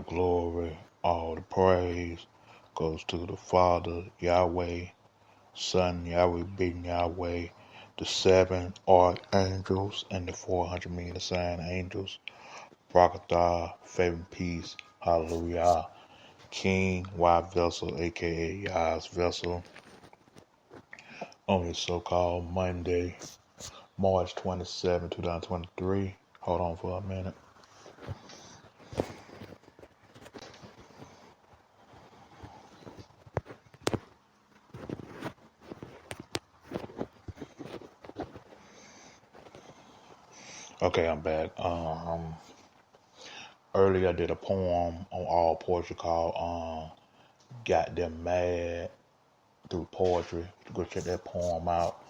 the glory, all the praise goes to the Father, Yahweh, Son, Yahweh, Ben Yahweh, the seven archangels, and the 400 million assigned angels. Brakatah, favor and peace, hallelujah. King, Y vessel, aka YAH'S vessel, on this so-called Monday, March 27, 2023. Hold on for a minute. Okay, I'm back. Earlier I did a poem on all poetry called Got Them Mad through poetry. Go check that poem out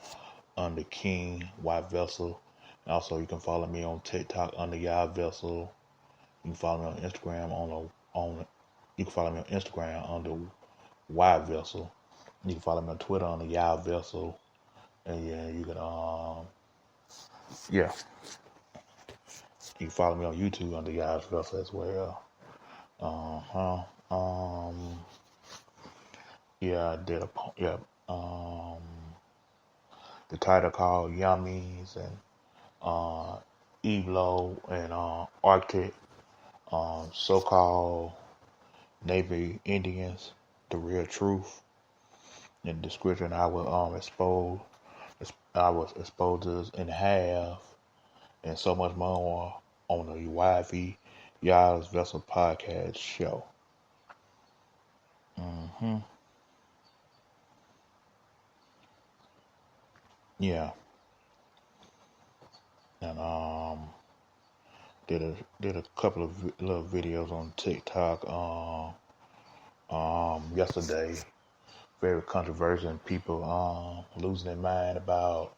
under King Y Vessel. And also you can follow me on TikTok under YAH'S Vessel. You can follow me on Instagram you can follow me on Instagram under Y Vessel. You can follow me on Twitter under YAH'S Vessel. And yeah, you can yeah. You can follow me on YouTube under YAH'S Vessel as well. Yeah, I did the title called YAH'S and Igloo and Arctic, so-called Navy Indians, the real truth. In the description, I was exposed this in half, and so much more on the YAH'S Vessel podcast show. Yeah, and did a couple of little videos on TikTok yesterday. Very controversial, and people losing their mind about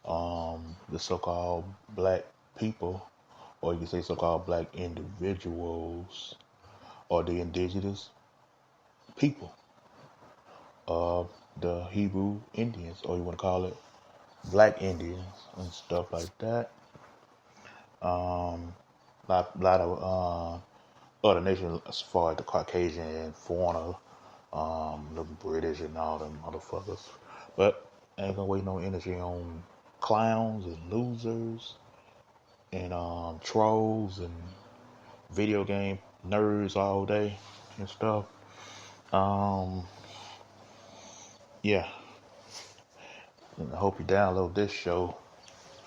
the so-called black people, or you can say so-called black individuals, or the indigenous people of the Hebrew Indians, or you want to call it black Indians and stuff like that. Lot of other nations as far as the Caucasian foreigner, the British and all them motherfuckers. But I ain't gonna waste no energy on clowns and losers and trolls and video game nerds all day and stuff. Yeah. And I hope you download this show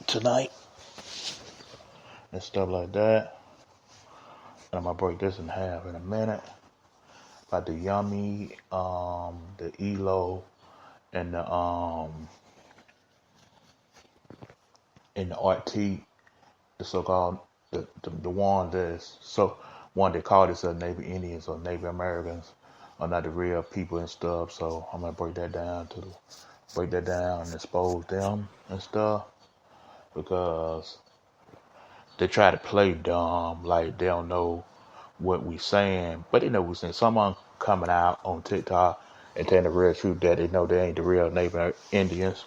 tonight and stuff like that. And I'm gonna break this in half in a minute. About the Yummy, the Elo, and the RT, the so-called the one they call themselves Native Indians or Native Americans are not the real people and stuff. So I'm gonna break that down and expose them and stuff, because they try to play dumb, like they don't know what we saying, but they know we saying. Someone coming out on TikTok and telling the real truth that they know they ain't the real Native Indians,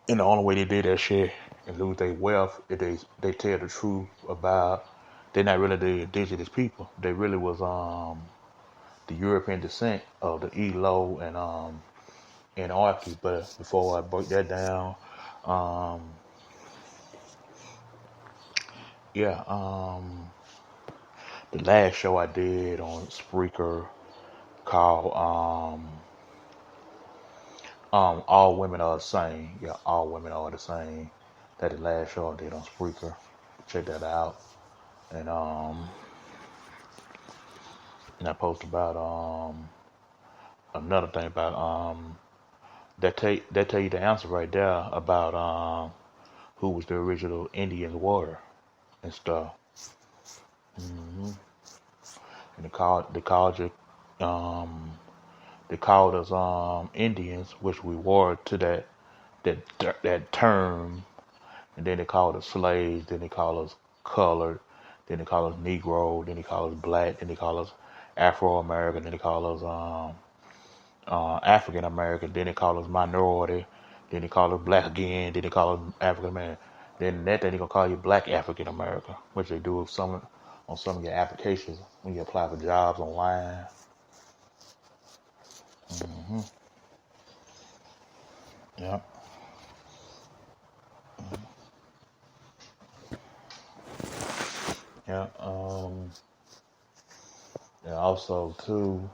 and the only way they did that shit and lose their wealth is they tell the truth about they're not really the indigenous people. They really was the European descent of the Elo and Archie. But before I break that down, the last show I did on Spreaker called All Women Are the Same. Yeah, All Women Are the Same. That the last show I did on Spreaker. Check that out. And I post about another thing about that tell you the answer right there about who was the original Indians were and stuff. And they called us Indians, which we were to that term, and then they called us slaves, then they called us colored, then they called us Negro, then they called us black, then they called us Afro American, then they called us African American, then they call us minority, then they call us black again, then they call us African American. Then they gonna call you black African American, which they do with some on some of your applications when you apply for jobs online. Hmm. Yeah. Yeah. Yeah. Also, too,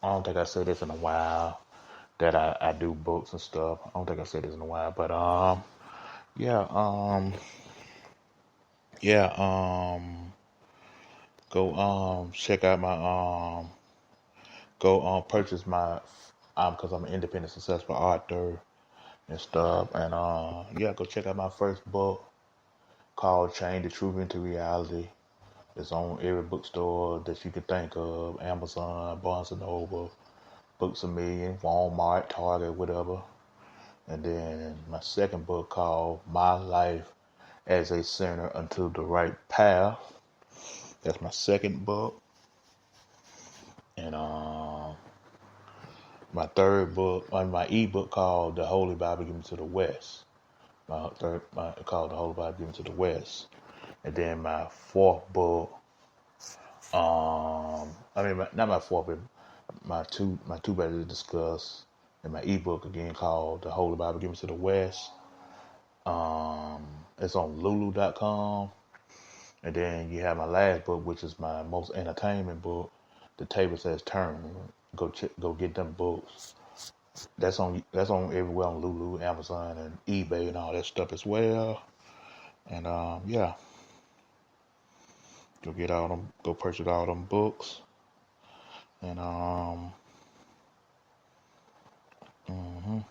I don't think I said this in a while that I do books and stuff. I don't think I said this in a while, but yeah, yeah, go check out my go purchase my because I'm an independent successful author and stuff, and yeah, go check out my first book called Change the Truth into Reality. It's on every bookstore that you can think of: Amazon, Barnes and Noble, Books a Million, Walmart, Target, whatever. And then my second book called My Life as a Sinner Unto the Right Path. That's my second book. And my third book, my ebook called The Holy Bible Given to the West. Called The Holy Bible Given to the West. And then my fourth book, not my fourth, but my two better to discuss. And my ebook again called The Holy Bible Given to the West. It's on Lulu.com. And then you have my last book, which is my most entertainment book, The Table Says Turn. Go get them books. That's on everywhere on Lulu, Amazon, and eBay and all that stuff as well. And yeah, go purchase all them books. And mhm,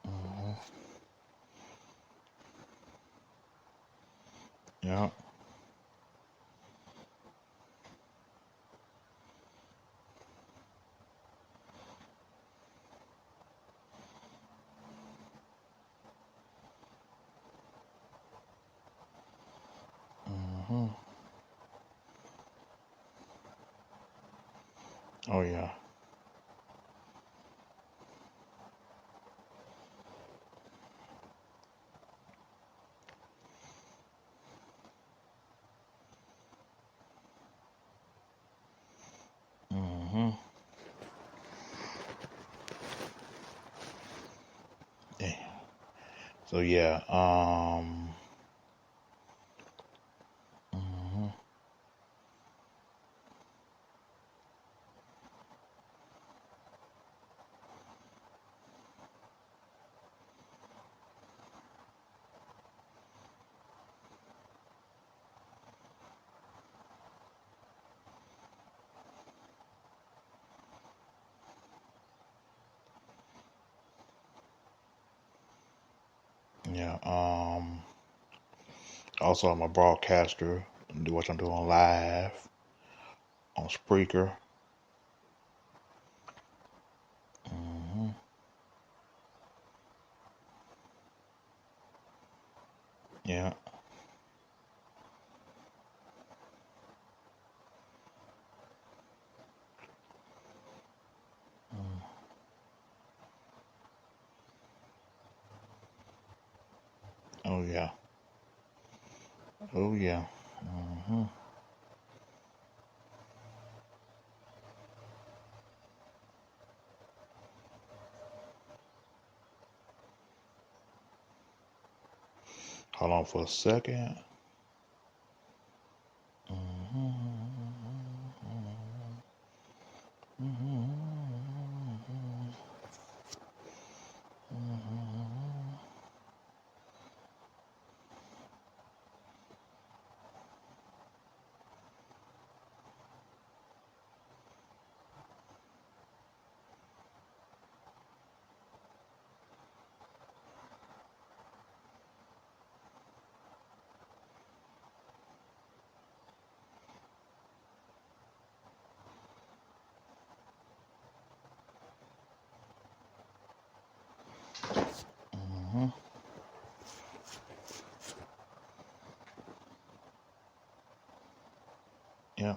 mhm, yeah, mhm, oh yeah, mhm, yeah. So yeah, mhm, yeah. Also, I'm a broadcaster. Do what I'm doing live on Spreaker. Hmm. Yeah. Mm. Oh yeah. Oh yeah. Hmm. Hold on for a second. Hmm. Yeah.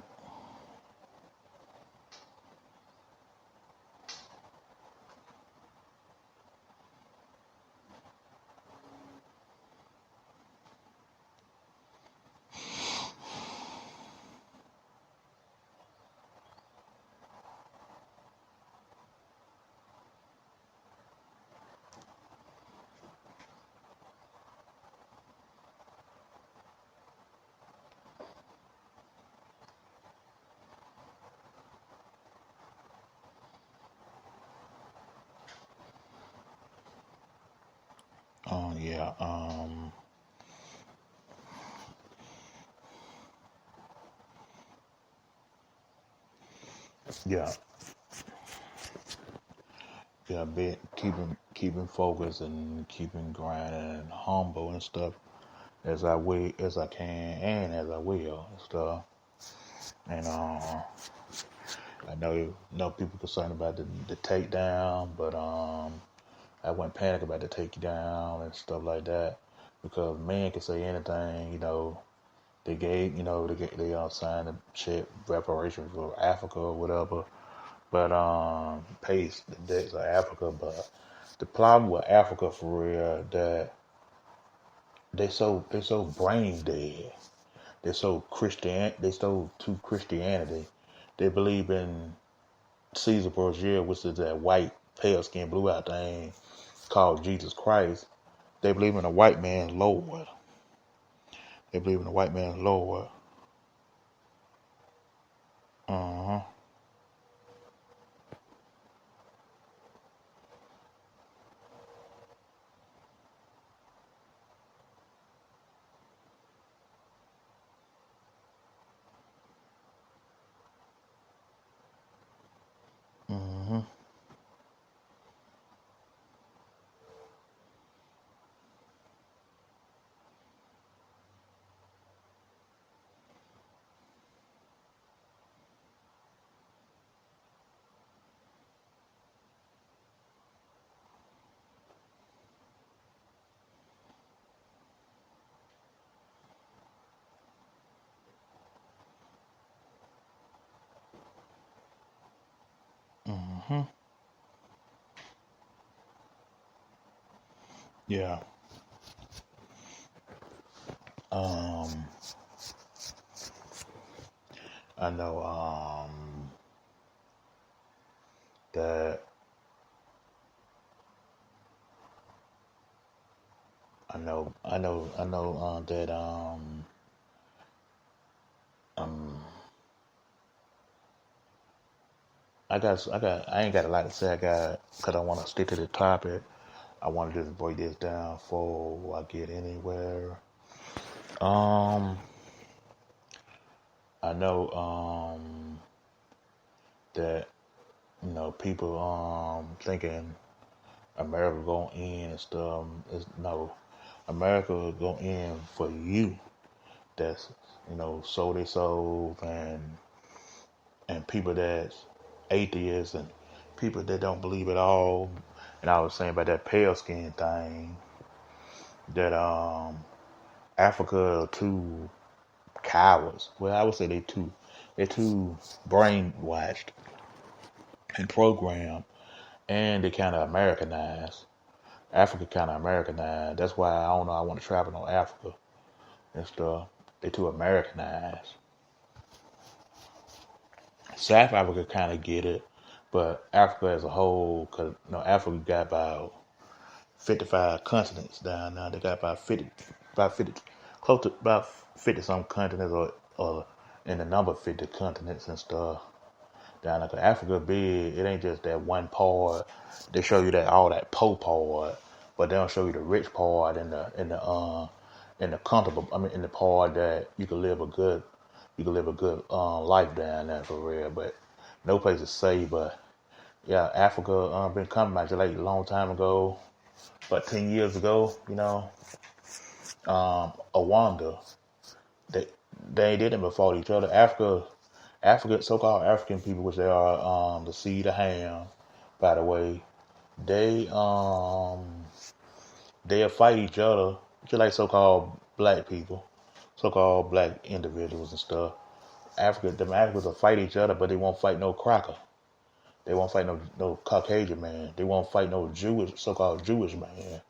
Yeah. Yeah. Yeah. Keeping focused and keeping grinding and humble and stuff as I can and as I will and stuff. And I know people concerned about the takedown, but I wouldn't panic about the takedown and stuff like that because men can say anything. They signed a check reparation for Africa or whatever, but pays the debts of Africa. But the problem with Africa for real that they so brain dead. They so to Christianity. They believe in Caesar Borgia, which is that white, pale skin, blue eyed thing called Jesus Christ. They believe in a white man's Lord. They believe in a white man's Lord. Uh huh. Hmm. Hmm. Yeah. Um. I know. That. I know. That. Um. I ain't got a lot to say. Cause I want to stick to the topic. I want to just break this down before I get anywhere. Um. I know. That people thinking America going in and stuff. Is no, America going in for you. That's sold their souls and people that's atheists and people that don't believe at all. And I was saying about that pale skin thing that Africa are too cowards. Well, I would say they're too brainwashed and programmed, and they kind of Americanized. Africa kind of Americanized. That's why I don't know. I want to travel on Africa and stuff. They too Americanized. South Africa kind of get it, but Africa as a whole, cause Africa got about 55 continents down now. They got about 50, close to about 50 some continents, or in the number 50 continents and stuff. Down there, 'cause Africa big. It ain't just that one part. They show you that all that poor part, but they don't show you the rich part and the comfortable. I mean, in the part that you can live a good life down there for real. But no place is safe. But yeah, Africa been coming back just like a long time ago, about 10 years ago. Rwanda. They they didn't fought each other. So-called African people, which they are the seed of Ham, by the way, they they'll fight each other just like so-called black people, so-called black individuals and stuff. Them Africans will fight each other, but they won't fight no cracker. They won't fight no Caucasian man. They won't fight no Jewish so-called Jewish man.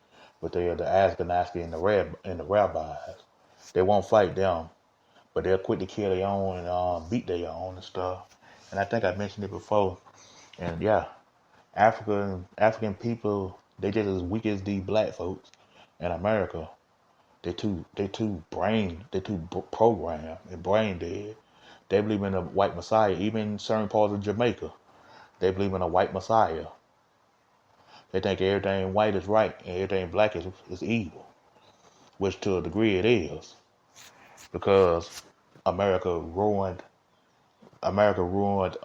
But they are the Ashkenazi and the rabbis. They won't fight them, but they're quick to kill their own and beat their own and stuff. And I think I mentioned it before. And yeah, African people, they just as weak as these black folks in America. They too programmed and brain dead. They believe in a white messiah. Even in certain parts of Jamaica, they believe in a white messiah. They think everything white is right and everything black is evil, which to a degree it is, because America ruined America ruined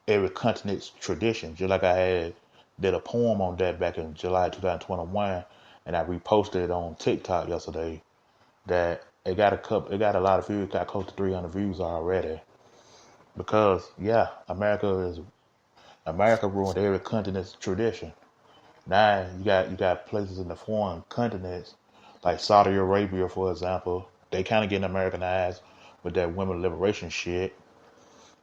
every continent's tradition. Just like I did a poem on that back in July 2021, and I reposted it on TikTok yesterday. That it got a lot of views, got close to 300 views already. Because yeah, America ruined every continent's tradition. Now you got places in the foreign continents like Saudi Arabia, for example. They kind of getting Americanized with that women liberation shit.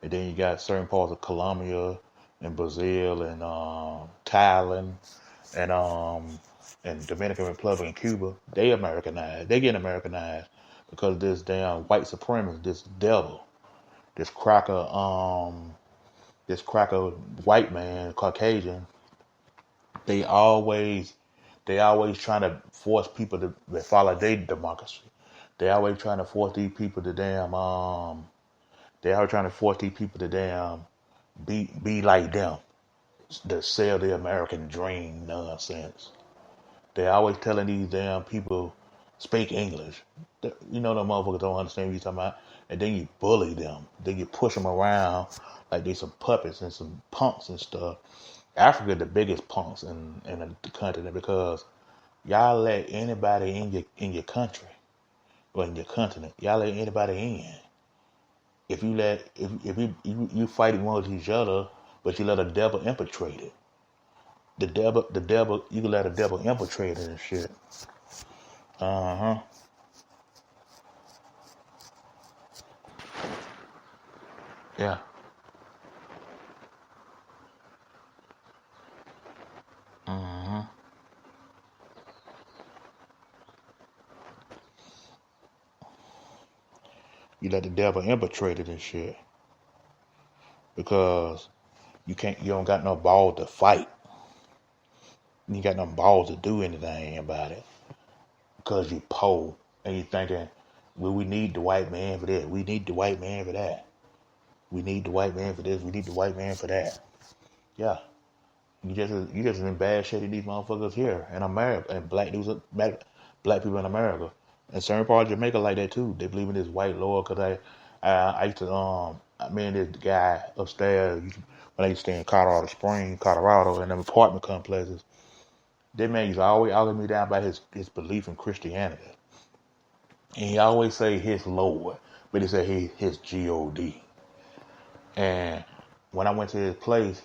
And then you got certain parts of Colombia and Brazil and Thailand and Dominican Republic and Cuba. They Americanized. They getting Americanized because of this damn white supremacist, this devil, this cracker, this cracker white man, Caucasian. They always they always trying to force people to follow their democracy. They always trying to force these people to damn they always trying to force these people to damn be like them, to sell the American dream nonsense. They always telling these damn people speak English. You know the motherfuckers don't understand what you're talking about, and then you bully them. Then you push them around like they some puppets and some punks and stuff. Africa the biggest punks in the continent because y'all let anybody in your country or in your continent. Y'all let anybody in. If you fight amongst each other, but you let a devil infiltrate it. The devil you can let a devil infiltrate it and shit. Uh-huh. Yeah. Uh-huh. You let the devil infiltrate it and shit. Because you don't got no balls to fight. You got no balls to do anything about it. Because you poor and you thinking, well, we need the white man for this. We need the white man for that. We need the white man for this. We need the white man for that. Yeah. You just in bad shape in these motherfuckers here in America and black people in America. And certain parts of Jamaica like that too. They believe in this white lord because I used to me and this guy upstairs when I used to stay in Colorado Springs, Colorado, in them apartment complexes. That man used to always argue me down about his belief in Christianity. And he always say his Lord, but he said his God. And when I went to his place,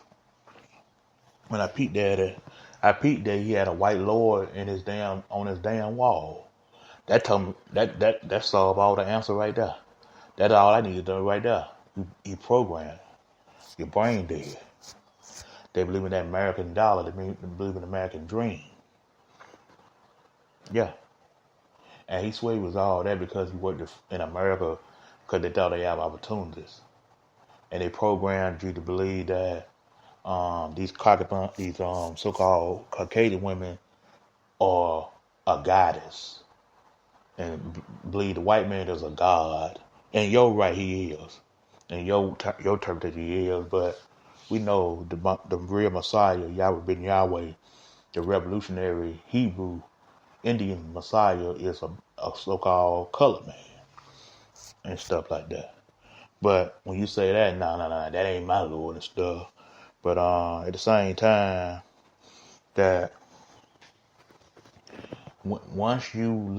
when I peeped that he had a white lord in his damn on his damn wall. That told me that solved all the answer right there. That's all I need to do right there. You programmed. Your brain dead. They believe in that American dollar. They believe in the American dream. Yeah. And he swore he was all that because he worked in America because they thought they have opportunities. And they programmed you to believe that these so-called Caucasian women are a goddess and believe the white man is a god. And you're right, he is. And your interpretation he is, but we know the real Messiah, Yahweh ben Yahweh, the revolutionary Hebrew Indian Messiah is a so-called colored man and stuff like that. But when you say that, no, that ain't my Lord and stuff. But at the same time, that once you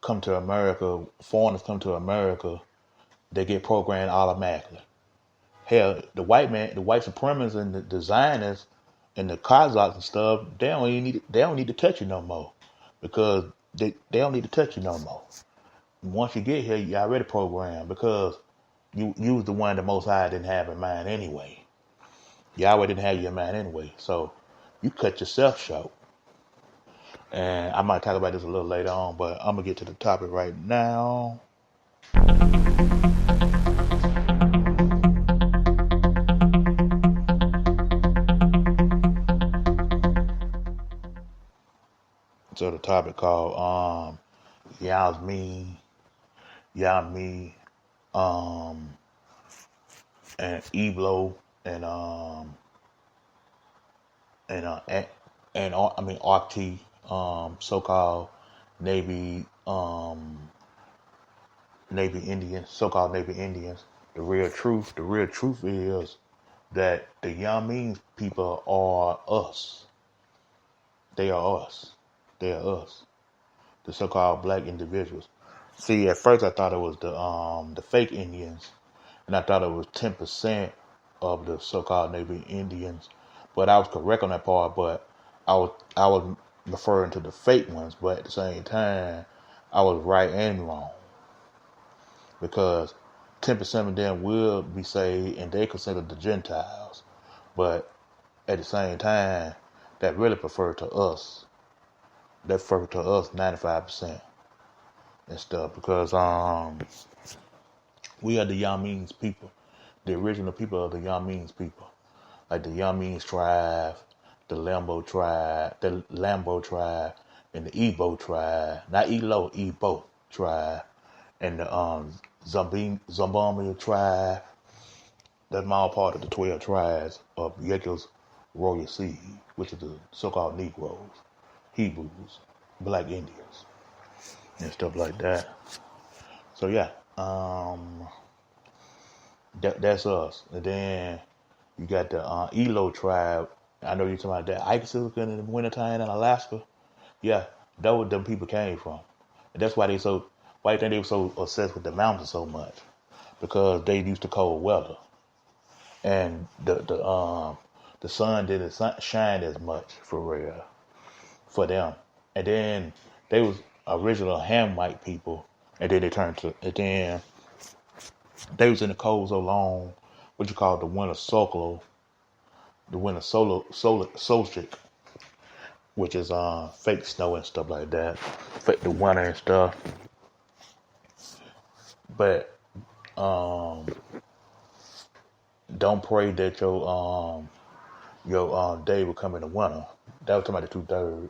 come to America, foreigners come to America, they get programmed automatically. Hell, the white supremacists and the Zionists and the Kazakhs and stuff, they don't need to touch you no more because they don't need to touch you no more. Once you get here, you already programmed because you was the one the Most High didn't have in mind anyway. Yahweh didn't have you in mind anyway, so you cut yourself short. And I might talk about this a little later on, but I'm gonna get to the topic right now. So the topic called YAH'S, Yah me, and Igloo. and and I mean Arctic, so-called Navy Navy Indians, so-called Navy Indians. The real truth is that the Yamin people are us. They are us. They are us. The so-called black individuals. See, at first I thought it was the fake Indians, and I thought it was 10% of the so-called Navy Indians, but I was correct on that part. But I was referring to the fake ones, but at the same time, I was right and wrong because 10% of them will be saved, and they considered the Gentiles, but at the same time, that really prefer to us. That refer to us 95% and stuff because we are the Yameen's people, the original people of the Yameen's people, like the Yameen's tribe, the Lambo tribe, and the Igbo tribe, not Elo, Igbo tribe, and the Zambami tribe. That's all part of the 12 tribes of Yeah's royal seed, which is the so-called Negroes, Hebrews, Black Indians, and stuff like that. So yeah, that's us. And then you got the Elo tribe. I know you're talking about that ice in the wintertime in Alaska. Yeah, that where them people came from. And that's why why you think they were so obsessed with the mountains so much? Because they used to cold weather. And the sun didn't shine as much for real for them. And then they was original Hamite people, and then they was in the cold so long, what you call the winter cycle, the winter solstice, which is fake snow and stuff like that, fake the winter and stuff. But don't pray that your day will come in the winter. That was talking about the 2/3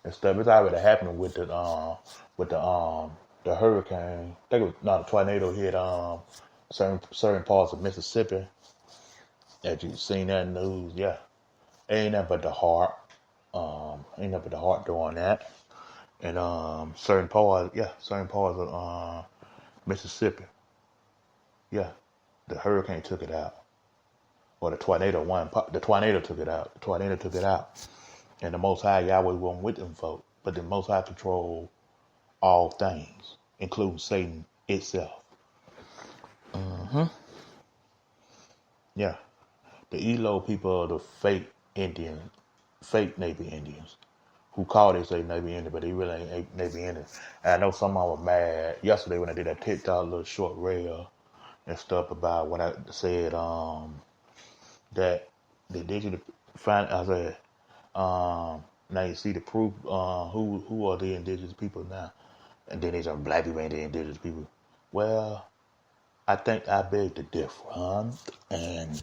and stuff. It's already happening with the hurricane. I think it was not a tornado hit certain parts of Mississippi. As you've seen that in the news, yeah. Ain't nothing but the heart. Ain't nothing but the heart doing that. And certain parts of Mississippi. Yeah. The hurricane took it out. Or the tornado took it out. The tornado took it out. And the Most High Yahweh wasn't with them folk. But the Most High control all things, including Satan itself. Yeah. The Elo people are the fake Indians, fake Navy Indians, who call themselves Navy Indians, but they really ain't Navy Indians. And I know some of them were mad yesterday when I did that TikTok little short reel and stuff about when I said that the indigenous find. I said now you see the proof. Who are the indigenous people now? And then these are black people ain't the indigenous people. Well, I think I beg to differ, and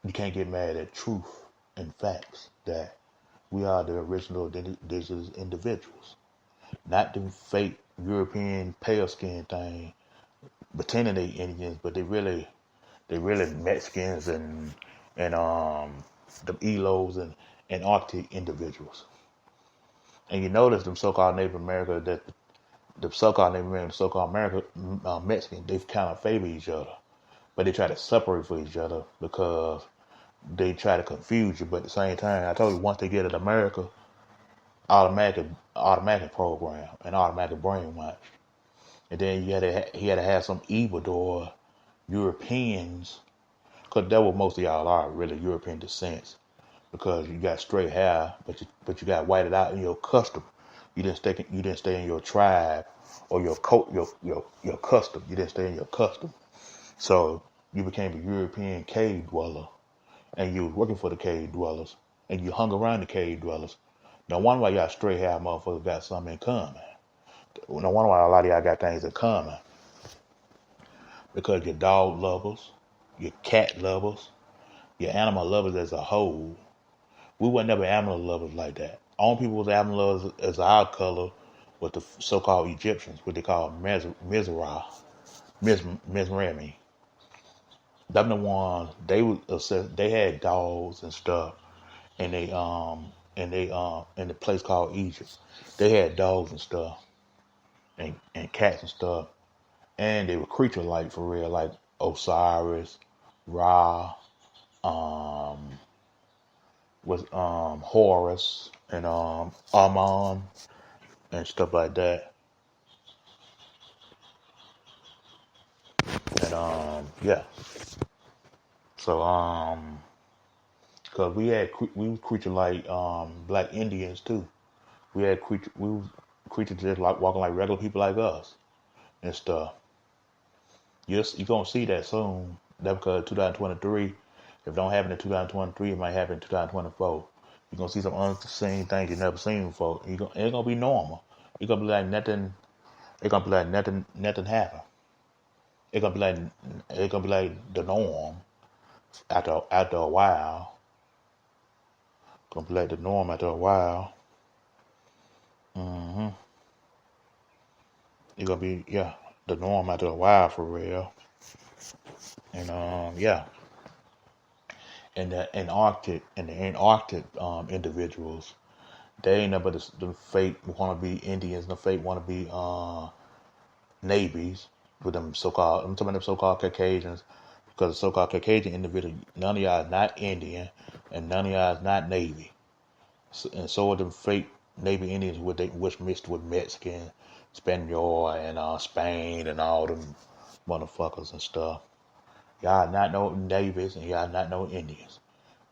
you can't get mad at truth and facts that we are the original indigenous individuals, not the fake European pale skin thing, pretending they Indians, but they really Mexicans and the Elos and Arctic individuals. And you notice them so-called Native America that the so-called Native American, so-called America Mexican, they kind of favor each other, but they try to separate for each other because they try to confuse you. But at the same time, I told you once they get at America, automatic program and automatic brainwash. And then he had to have some evildoer Europeans, because that what most of y'all are really European descent, because you got straight hair, but you got whited out in your custom. You didn't stay in your tribe or your custom. You didn't stay in your custom. So you became a European cave dweller, and you was working for the cave dwellers, and you hung around the cave dwellers. No wonder why y'all straight hair motherfuckers got something in common. No wonder why a lot of y'all got things in common. Because you're dog lovers, you're cat lovers, you're animal lovers as a whole. We were never animal lovers like that. Only people was animal lovers as our color was the so-called Egyptians, what they call Mizrahi. them the ones they was they had dogs and stuff, and they in the place called Egypt, they had dogs and stuff and cats and stuff, and they were creature like for real, like Osiris, Ra, um, was Horus and Ammon and stuff like that, and yeah, so cause we was creature like black Indians too. We was creatures just like walking like regular people like us and stuff. You gonna see that soon. That because 2023. If it don't happen in 2023, it might happen in 2024. You're gonna see some unseen things you never seen before. It ain't gonna be normal. It's gonna be like nothing. It's gonna be like nothing happened. It's gonna be like it's gonna be like the norm after a while. Gonna be like the norm after a while. hmm It's gonna be the norm after a while for real. And yeah, and the Antarctic individuals, they ain't nothing but the fake wanna be Indians, the fake wanna be navies with them so-called. I'm talking about them so-called Caucasians, because the so-called Caucasian individual, none of y'all is not Indian, and none of y'all is not Navy, and so are them fake Navy Indians, which mixed with Mexican, Spaniard, and Spain, and all them motherfuckers and stuff. Y'all not no navies, and y'all not no Indians,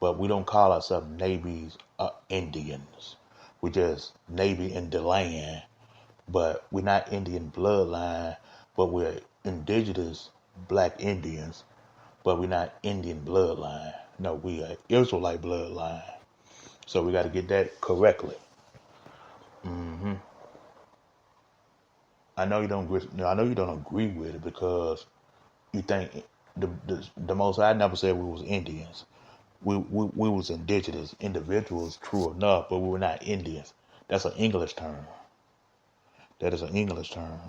but we don't call ourselves navies Indians. We just Navy in the land, but we're not Indian bloodline, but we're indigenous black Indians, but we're not Indian bloodline. No, we are Israelite bloodline. So we got to get that correctly. hmm I know you don't agree with it because you think the most. I never said we was Indians. We was indigenous individuals, true enough, but we were not Indians. That's an English term. That is an English term.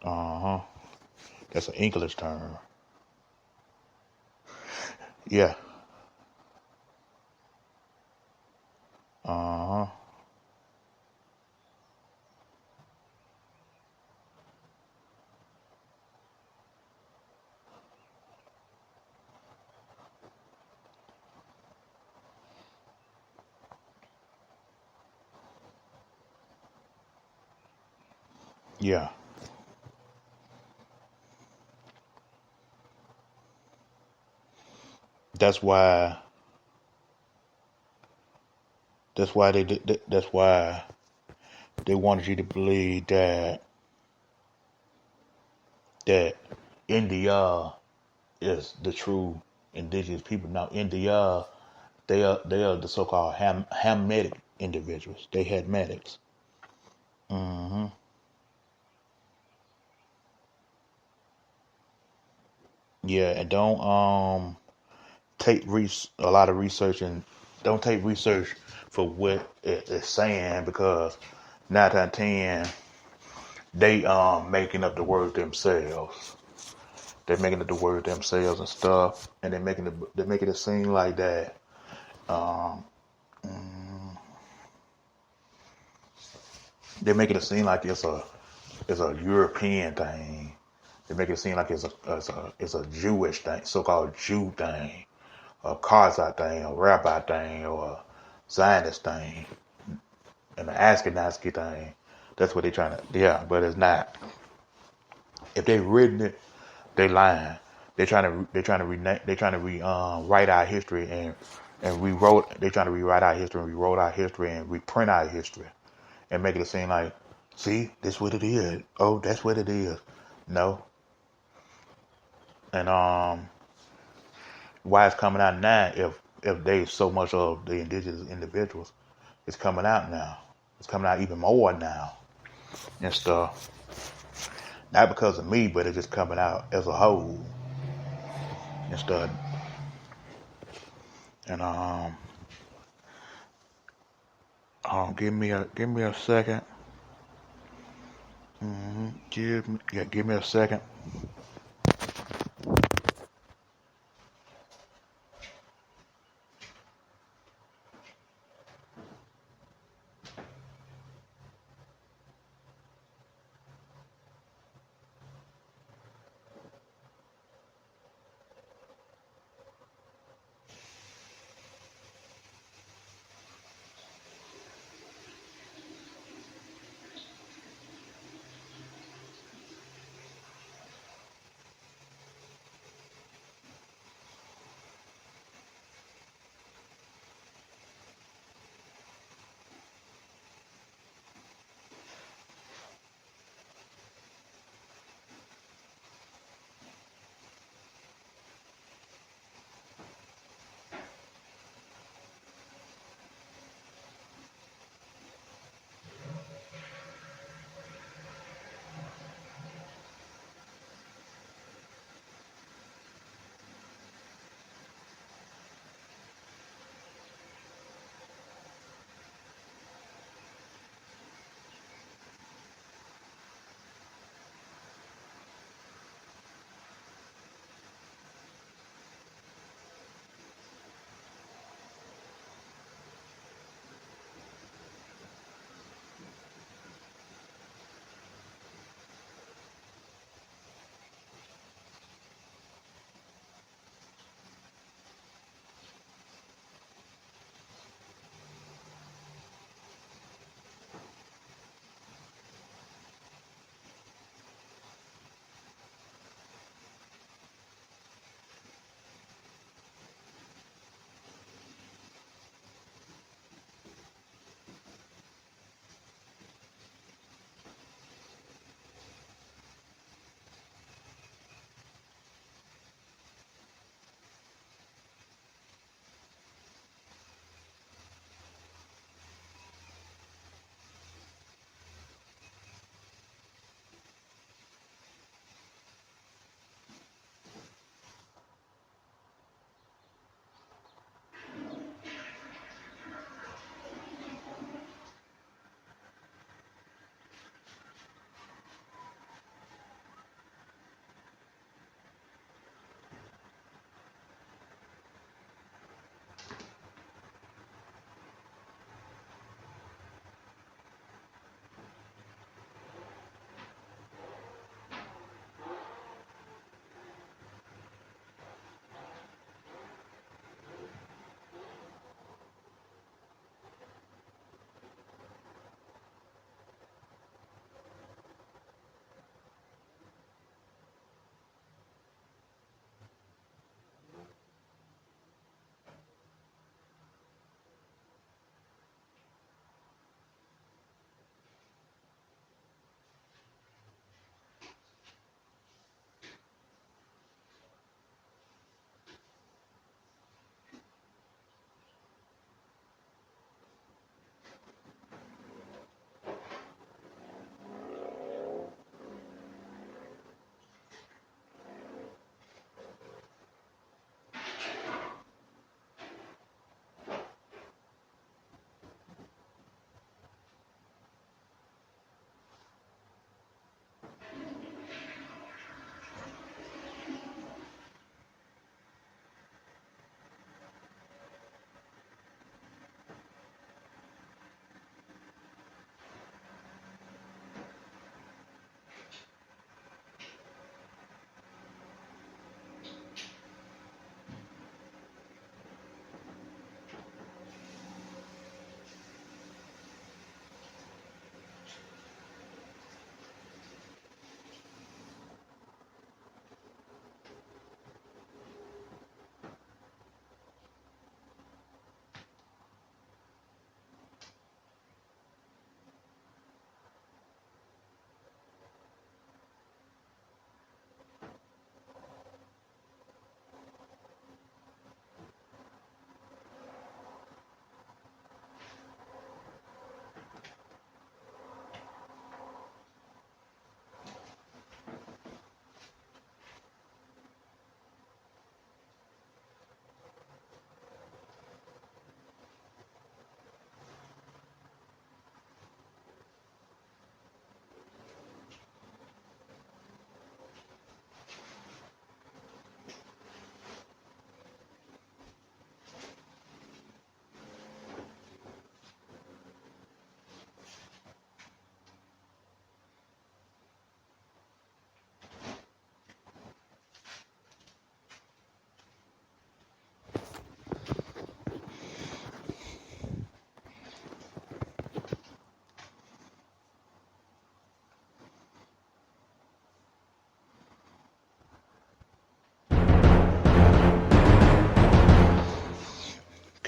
Uh huh. That's an English term. Yeah. Uh huh. Yeah. That's why. That's why they did. That's why they wanted you to believe that India is the true indigenous people. Now, India, they are the so-called Hamitic individuals. They had medics. hmm Yeah, and don't take a lot of research, and don't take research for what it's saying, because 9 out of 10 they making up the word themselves. They're making up the word themselves and stuff, and they're making it seem like that. Um, they're making it seem like it's a European thing. They make it seem like it's a Jewish thing, so-called Jew thing, a Kazakh thing, a Rabbi thing, or a Zionist thing, and an Ashkenazi thing. That's what they're trying to. Yeah, but it's not. If they written it, they lying. Write our history and rewrote. They trying to rewrite our history and rewrote our history and reprint our history and make it seem like, see, this what it is. Oh, that's what it is. No, and why it's coming out now, if they so much of the indigenous individuals, it's coming out now. It's coming out even more now and stuff. Not because of me, but it's just coming out as a whole and stuff. And give me a second. Give me a second.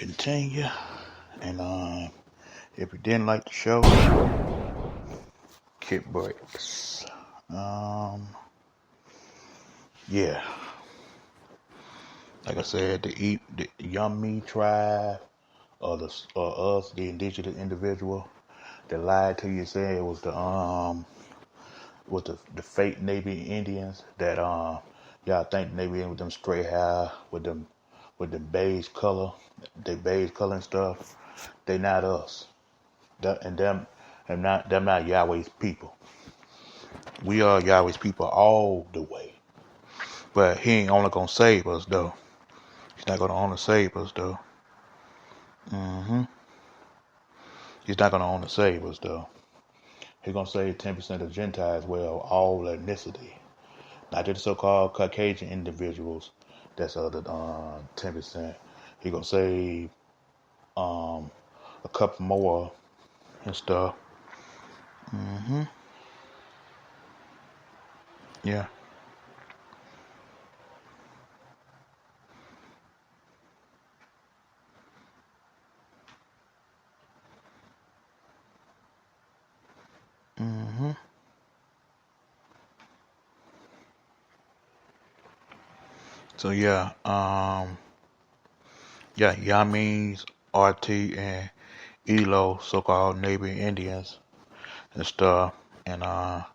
continue. And if you didn't like the show, kick breaks. Yeah. Like I said, the Yummy tribe or us, the indigenous individual that lied to you, saying it was the fake Navy Indians that y'all think Navy Indians with them straight hair with the beige color, they beige color and stuff. They not us. Them not Yahweh's people. We are Yahweh's people all the way. But he ain't only gonna save us though. He's not gonna only save us though. hmm He's not gonna only save us though. He's gonna save 10% of Gentiles, well, all ethnicity. Not just the so-called Caucasian individuals. That's other 10%. He gonna save a couple more and stuff. Yeah. So yeah, Yamis, RT, and Elo, so-called Navy Indians and stuff. And I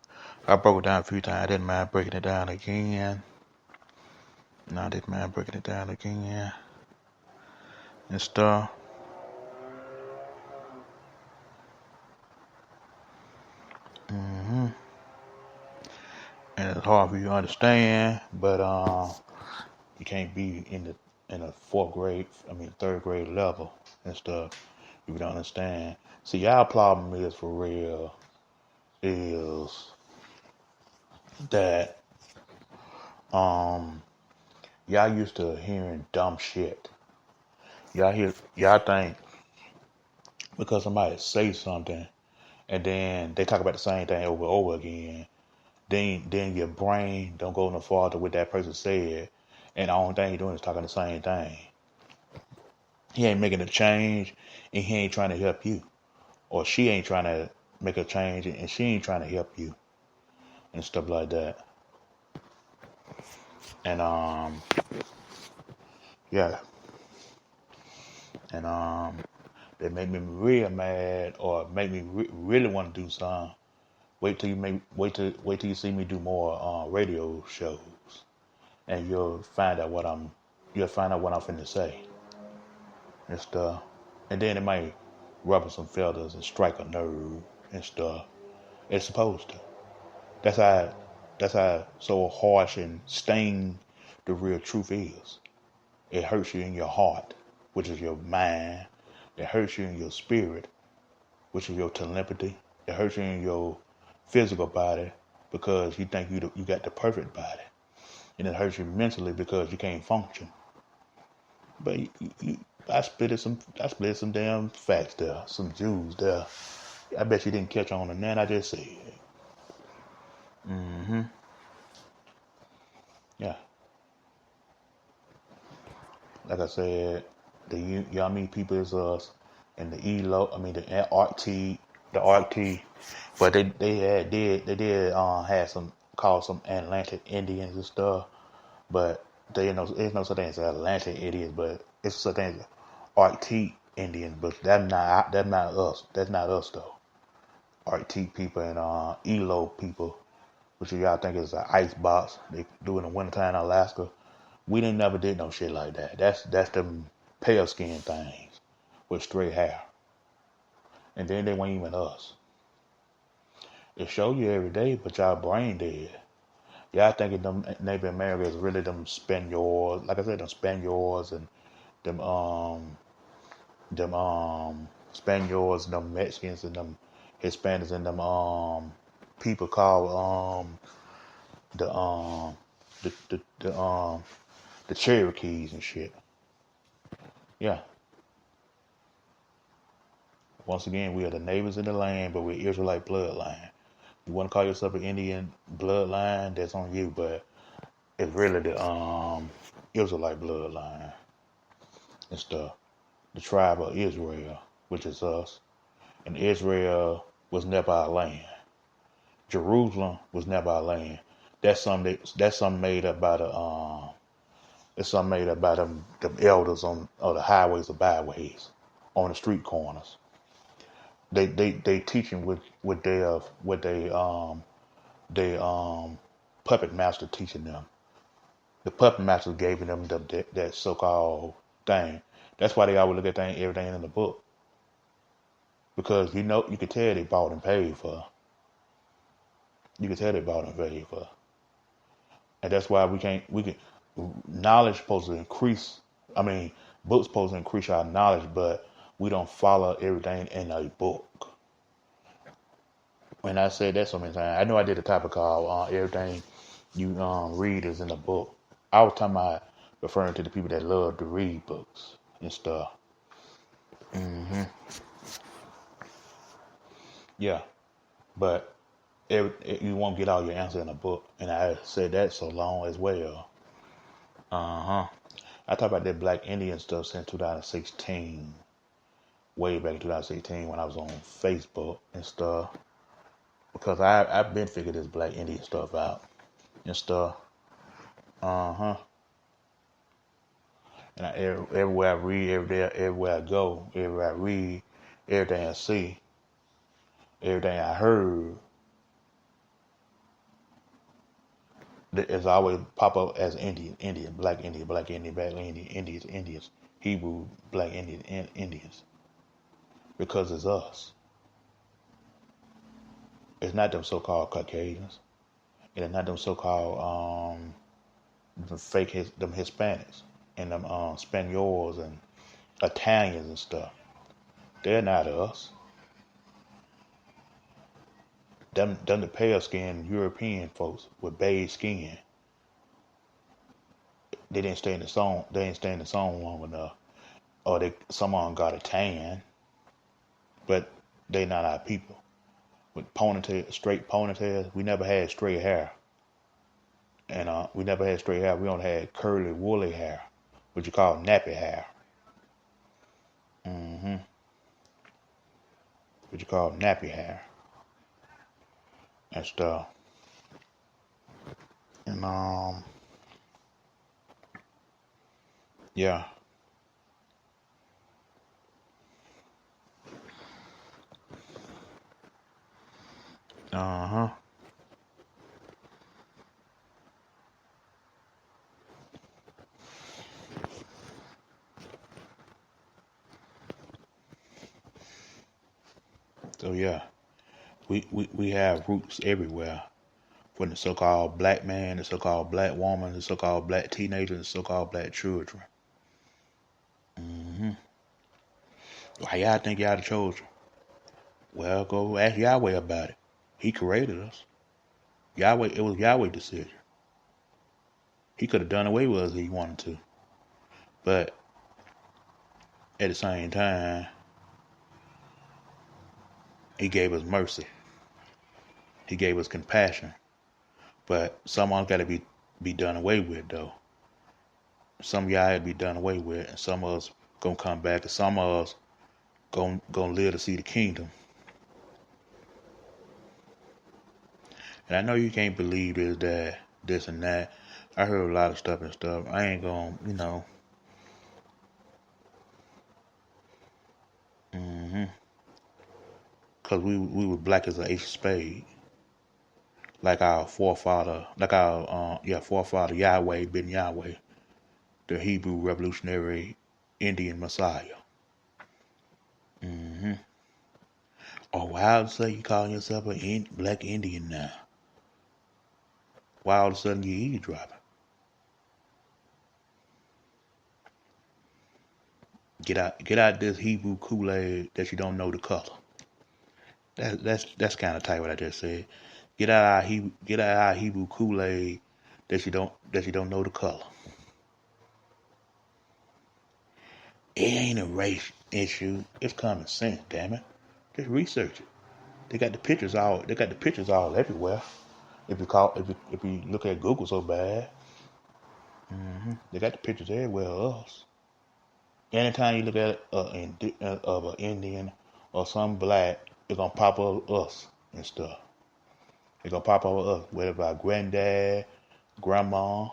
broke it down a few times. I didn't mind breaking it down again. No, I didn't mind breaking it down again and stuff. And it's hard for you to understand, but you can't be in a fourth grade, third grade level and stuff if you don't understand. See, y'all problem is for real is that y'all used to hearing dumb shit. Y'all think because somebody say something and then they talk about the same thing over and over again, then your brain don't go no farther with that person said, and the only thing he doing is talking the same thing. He ain't making a change, and he ain't trying to help you, or she ain't trying to make a change, and she ain't trying to help you, and stuff like that. And yeah, and they make me real mad, or make me really want to do something. Wait till you see me do more radio shows, and you'll find out what I'm finna say and stuff. And then it might ruffle some feathers and strike a nerve and stuff. It's supposed to. That's how so harsh and sting the real truth is. It hurts you in your heart, which is your mind. It hurts you in your spirit, which is your telepathy. It hurts you in your physical body because you think you got the perfect body, and it hurts you mentally because you can't function. But I split some damn facts there, some Jews there. I bet you didn't catch on to none I just said. Yeah, like I said, the Yami people is us, and the Elo, the RT, but they did had some called some Atlantic Indians and stuff, but there's no such thing as Atlantic Indians, but it's such thing as RT Indians, but that's not us. That's not us though. RT people and Elo people, which y'all think is an ice box they do in the wintertime in Alaska. We didn't never did no shit like that. That's them pale skin things with straight hair. And then they weren't even us. It show you every day, but y'all brain dead. Y'all thinking them Native Americans really them Spaniards, like I said, them Spaniards and them Spaniards and them Mexicans and them Hispanics and them people called the the Cherokees and shit. Yeah. Once again, we are the neighbors in the land, but we're Israelite bloodline. You want to call yourself an Indian bloodline, that's on you, but it's really the Israelite bloodline and stuff. the tribe of Israel, which is us. And Israel was never our land. Jerusalem was never our land. That's something made up by the elders on the highways or byways, on the street corners. They teaching what they puppet master teaching them. The puppet master gave them that so-called thing. That's why they always look at everything in the book, because you could tell they bought and paid for. You could tell they bought and paid for, and that's why we can knowledge supposed to increase. I mean, books supposed to increase our knowledge, but we don't follow everything in a book. When I said that so many times, I know I did a topic called everything you read is in a book. I was talking about referring to the people that love to read books and stuff. Yeah, but you won't get all your answer in a book, and I said that so long as well. I talked about that Black Indian stuff since 2016, way back in 2016 when I was on Facebook and stuff, because I've been figuring this Black Indian stuff out and stuff. And everywhere I read, everywhere I go, everywhere I read, everything I see, everything I heard, it's always pop up as Indian, Black Indian, Black Indian, Black Indian, Indians, Hebrew, Black Indian, Indians, because it's us. It's not them so-called Caucasians, and it's not them so-called them Hispanics and them Spaniards and Italians and stuff. They're not us. Them the pale skinned European folks with beige skin. They didn't stay in the sun. They didn't stay in the sun long enough, or some of them got a tan, but they not our people. With straight ponytails, we never had straight hair, and we never had straight hair. We only had curly, woolly hair, what you call nappy hair. What you call nappy hair and stuff. And yeah. So yeah, we have roots everywhere. From the so-called black man, the so-called black woman, the so-called black teenagers, the so-called black children. Why y'all think y'all the children? Well, go ask Yahweh about it. He created us. It was Yahweh's decision. He could have done away with us if he wanted to. But at the same time, he gave us mercy. He gave us compassion. But someone's got to be done away with, though. Some of y'all had to be done away with, and some of us gonna come back, and some of us gonna live to see the kingdom. And I know you can't believe this and that. I heard a lot of stuff and stuff. I ain't gonna, cause we were black as an ace of spade, like our forefather, forefather Yahweh ben Yahweh, the Hebrew Revolutionary Indian Messiah. Oh, why all of a sudden you calling yourself a black Indian now? Why all of a sudden you eavesdropping? Get out this Hebrew Kool-Aid that you don't know the color. That's kind of tight what I just said. Get out our Hebrew Kool-Aid that you don't know the color. It ain't a race issue. It's common sense, damn it. Just research it. They got the pictures all everywhere. If you look at Google so bad, they got the pictures everywhere of us. Anytime you look at of an Indian or some black, it's gonna pop up us and stuff. It's gonna pop up us, whether our granddad, grandma,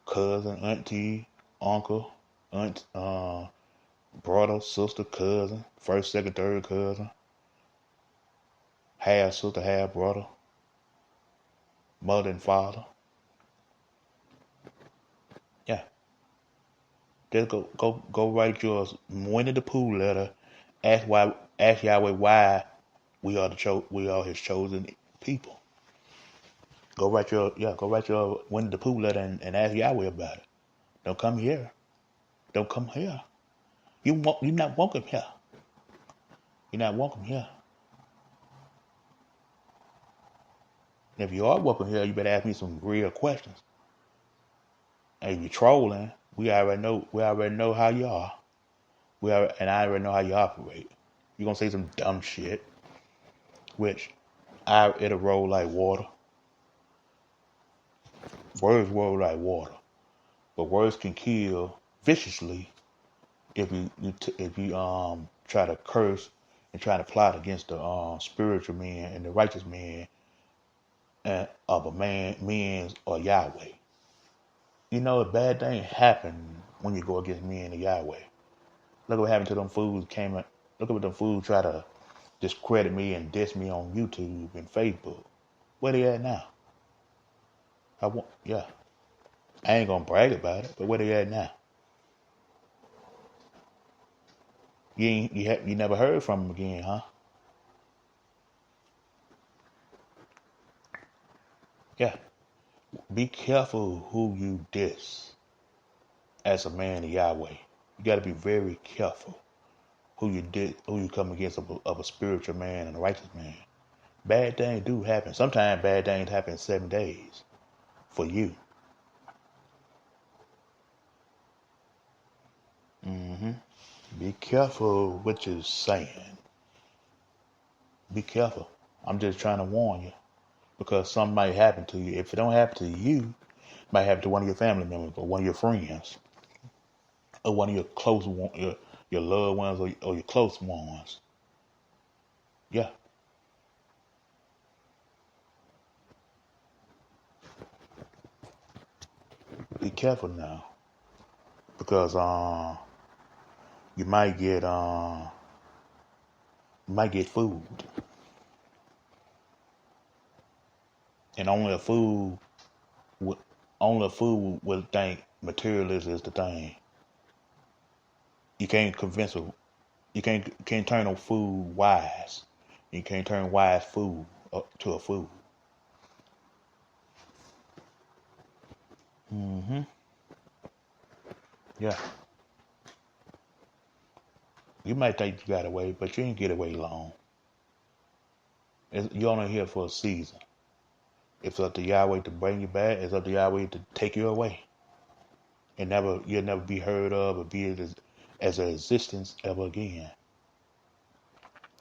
cousin, auntie, uncle, aunt, brother, sister, cousin, first, second, third cousin, half sister, half brother, mother and father. Yeah, just go write your Winnie the Pooh letter. Ask Yahweh why we are His chosen people. Go write your Winnie the Pooh letter and ask Yahweh about it. Don't come here. Don't come here. You're not welcome here. You're not welcome here. And if you are welcome here, you better ask me some real questions. And if you're trolling, we already know. We already know how you are. And I already know how you operate. You're gonna say some dumb shit, which it'll roll like water. Words roll like water, but words can kill viciously if you try to curse and try to plot against the spiritual man and the righteous man of a men's or Yahweh. You know, a bad thing happen when you go against me and the Yahweh. Look what happened to them fools look at what them fools try to discredit me and diss me on YouTube and Facebook. Where they at now? Yeah. I ain't gonna brag about it, but where they at now? You never heard from them again, huh? Yeah. Be careful who you diss as a man of Yahweh. You got to be very careful who you come against of a spiritual man and a righteous man. Bad things do happen. Sometimes bad things happen in 7 days for you. Be careful what you're saying. Be careful. I'm just trying to warn you because something might happen to you. If it don't happen to you, it might happen to one of your family members or one of your friends or one of your your loved ones or your close ones. Yeah, be careful now because you might get food, and would only a fool would think materialism is the thing. You can't convince a you can't turn a fool wise. You can't turn wise fool to a fool. Yeah, you might think you got away, but you ain't get away long. You're only here for a season. It's up to Yahweh to bring you back. It's up to Yahweh to take you away, and you'll never be heard of or be as an existence ever again.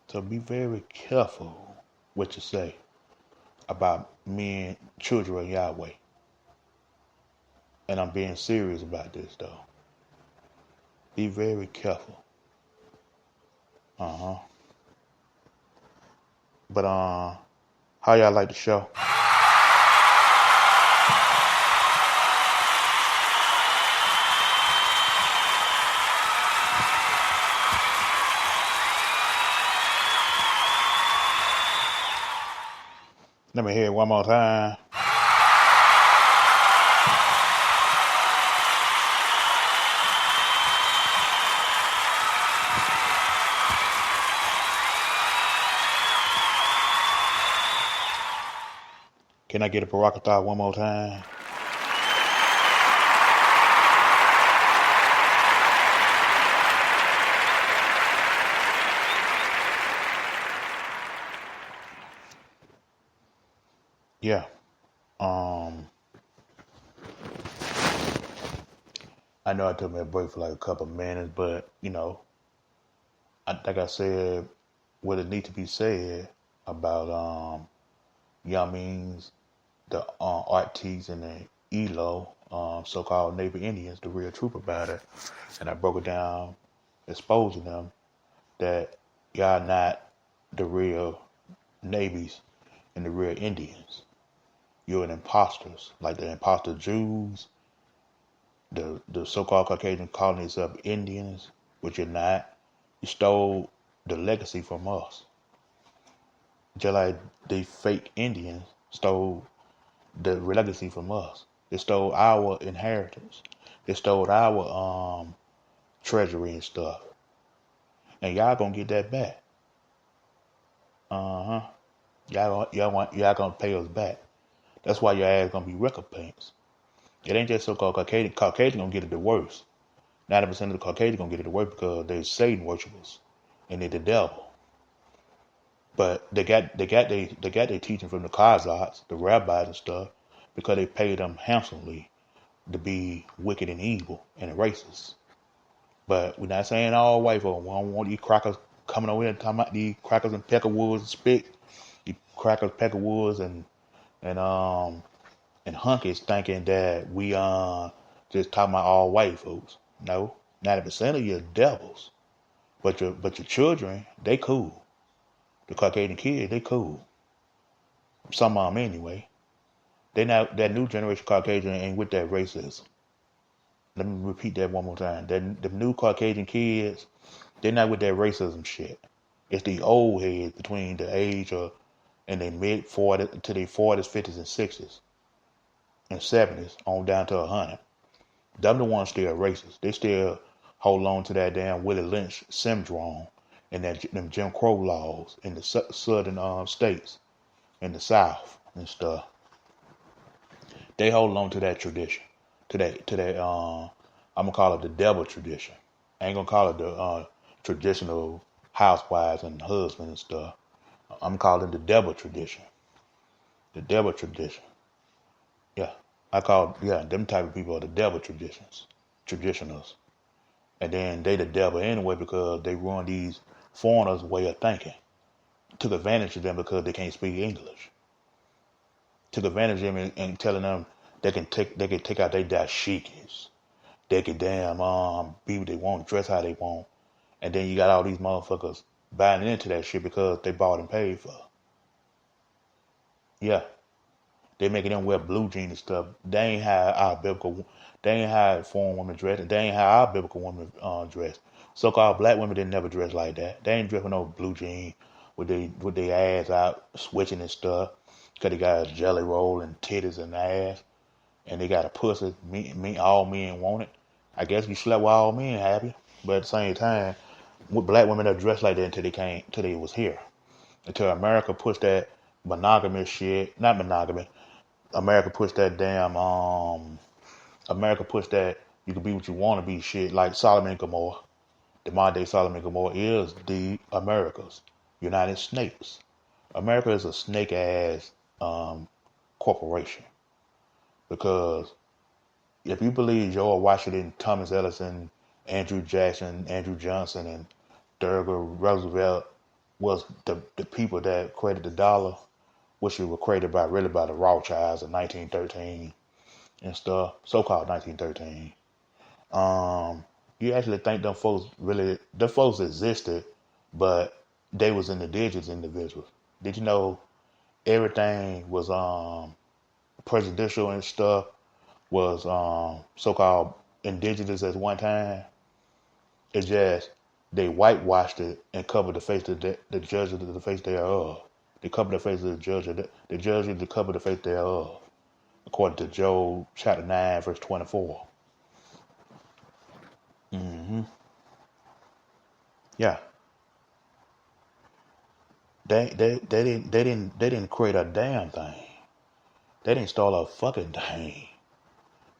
So be very careful what you say about men, children of Yahweh. And I'm being serious about this though. Be very careful. Uh-huh. But how y'all like the show? Let me hear it one more time. Can I get a Barakatah one more time? Yeah. I know I took me a break for like a couple minutes, but like I said, what it needs to be said about Yummies, the RTs and the Elo so-called neighbor Indians, the real truth about it. And I broke it down, exposing them that y'all not the real neighbors and the real Indians. You're an imposters, like the imposter Jews, the so-called Caucasian colonies of Indians, which you're not. You stole the legacy from us. Just like the fake Indians stole the legacy from us. They stole our inheritance. They stole our treasury and stuff. And y'all gonna get that back. Uh-huh. Y'all gonna pay us back. That's why your ass gonna be recompensed. It ain't just so-called Caucasian. Caucasian gonna get it the worst. 90% of the Caucasian gonna get it the worst because they're Satan worshippers and they're the devil. But they got their teaching from the Kazakhs, the rabbis and stuff, because they paid them handsomely to be wicked and evil and racist. But we're not saying all white folks. We don't want these crackers coming over here and talking about these crackers and peckerwoods and spit. These crackers, peckerwoods and hunkies thinking that we just talking about all white folks. No, 90% of you are devils. But your children, they cool. The Caucasian kids, they cool. Some of them anyway. They not that new generation Caucasian ain't with that racism. Let me repeat that one more time. The new Caucasian kids, they're not with that racism shit. It's the old heads between the age of in their mid 40s to their 40s, 50s, and 60s and 70s on down to 100. Them the ones still racist. They still hold on to that damn Willie Lynch syndrome and them Jim Crow laws in the southern states in the South and stuff. They hold on to that tradition, to that. I'm gonna call it the devil tradition. I ain't gonna call it the traditional housewives and husbands and stuff. I'm calling it the devil tradition. The devil tradition. Yeah, them type of people are the devil traditionals. And then they the devil anyway because they run these foreigners' way of thinking. Took advantage of them because they can't speak English. Took advantage of them and telling them they can take out their dashikis. They can damn be what they want, dress how they want. And then you got all these motherfuckers buying into that shit because they bought and paid for. Yeah. They making them wear blue jeans and stuff. They ain't how foreign women dress. They ain't how our biblical women dress. So-called black women didn't never dress like that. They ain't dressing no blue jeans with their ass out switching and stuff. Cause they got a jelly roll and titties and ass, and they got a pussy. All men want it. I guess you slept with all men happy, but at the same time, with black women that dressed like that until they was here. Until America pushed that monogamous shit, not monogamy. America pushed that America pushed that you can be what you want to be shit like Solomon and Gomorrah. The modern day Solomon and Gomorrah is the Americas, United Snakes. America is a snake ass corporation because if you believe George Washington, Thomas Edison, Andrew Jackson, Andrew Johnson, and Theodore Roosevelt was the people that created the dollar, which were created by the Rothschilds in 1913 and stuff, so-called 1913. You actually think them folks existed, but they was indigenous individuals. Did you know everything was presidential and stuff was so-called indigenous at one time? It's just they whitewashed it and covered the face of the judge of the face thereof. They covered the face of the judge. The judge to cover the face thereof, according to Job chapter 9, verse 24. Hmm. Yeah, they didn't create a damn thing. They didn't start a fucking thing.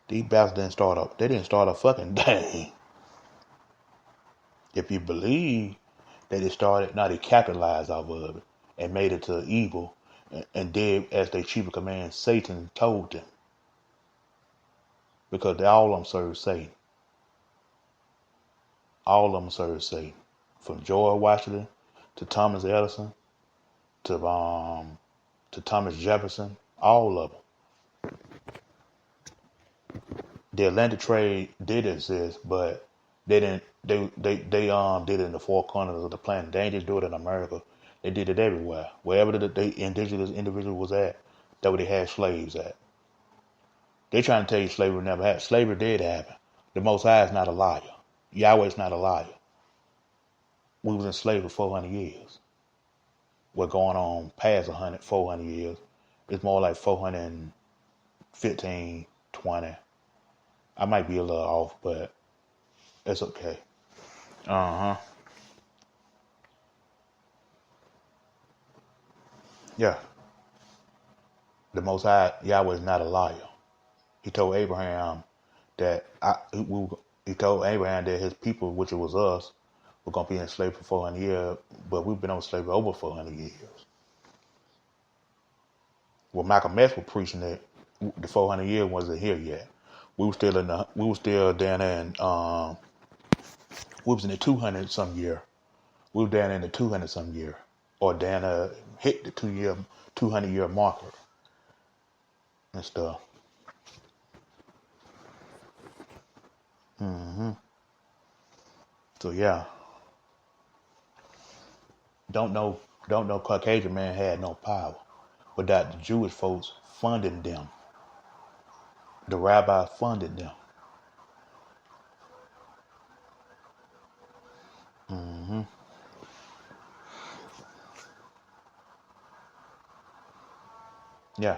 These bastards they didn't start a fucking thing. If you believe that it started, now they capitalized off of it and made it to evil and did as their chief of command Satan told them. Because they all of them serve Satan. All of them serve Satan. From George Washington to Thomas Edison to Thomas Jefferson, all of them. the Atlantic trade did exist, but they didn't. They did it in the four corners of the planet. They ain't just do it in America. They did it everywhere. Wherever the indigenous individual was at, that where they had slaves at. They trying to tell you slavery never happened. Slavery did happen. The Most High is not a liar. Yahweh's not a liar. We was enslaved for 400 years. We're going on past 400 years. It's more like 415, 20. I might be a little off, but it's okay. Uh-huh. Yeah. The Most High, Yahweh is not a liar. He told Abraham that he told Abraham that his people, which it was us, were going to be enslaved for 400 years, but we've been enslaved for over 400 years. Well, Malcolm X was preaching that the 400 years wasn't here yet. We were still down there in, we was in the 200 some year. We were down in the 200 some year, or down hit the 200 year marker and stuff. So yeah, don't know Caucasian man had no power without the Jewish folks funding them. The rabbi funded them. Yeah,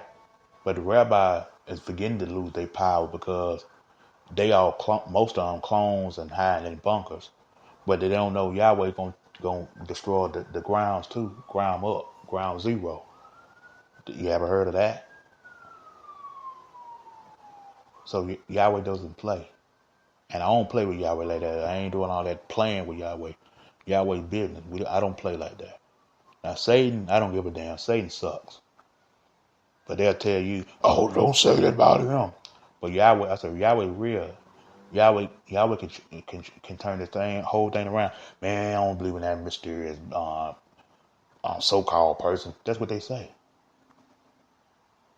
but the rabbi is beginning to lose their power because they all most of them clones and hiding in bunkers, but they don't know Yahweh gonna destroy the grounds too, ground up, ground zero. You ever heard of that? So Yahweh doesn't play, and I don't play with Yahweh like that. I ain't doing all that playing with Yahweh. Yahweh business. I don't play like that. Now Satan, I don't give a damn. Satan sucks, but they'll tell you, "Oh, don't say that about him." But Yahweh, I said Yahweh real. Yahweh can turn this whole thing around. Man, I don't believe in that mysterious so-called person. That's what they say.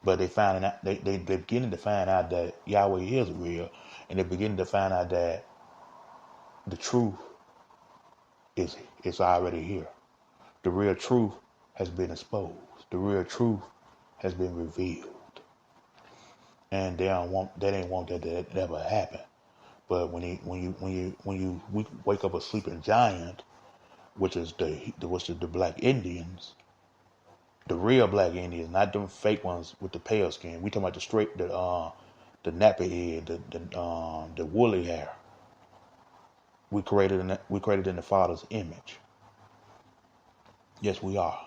But they finding out they're beginning to find out that Yahweh is real, and they're beginning to find out that the truth is already here. The real truth has been exposed. The real truth has been revealed, and they ain't want that to ever happen. But when you wake up a sleeping giant, which is the black Indians, the real black Indians, not them fake ones with the pale skin. We talking about the nappy head, the woolly hair. We created in the Father's image. Yes, we are.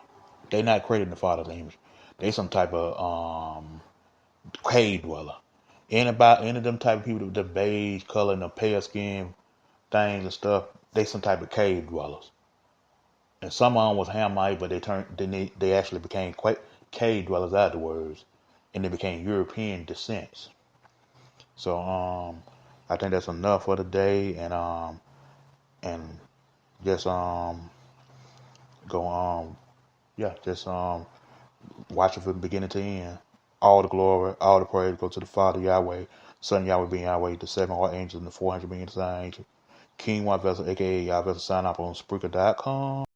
They not created in the Father's image. They some type of cave dweller. Any of them type of people with the beige color and the pale skin things and stuff, they some type of cave dwellers. And some of them was Hamite, but they actually became cave dwellers afterwards, and they became European descents. So I think that's enough for today, and just go just watch it from beginning to end. All the glory, all the praise go to the Father Yahweh, Son Yahweh being Yahweh, the 7 archangels and the 400 million sign angels. King One Vessel, aka Yah Vessel, sign up on Spreaker.com.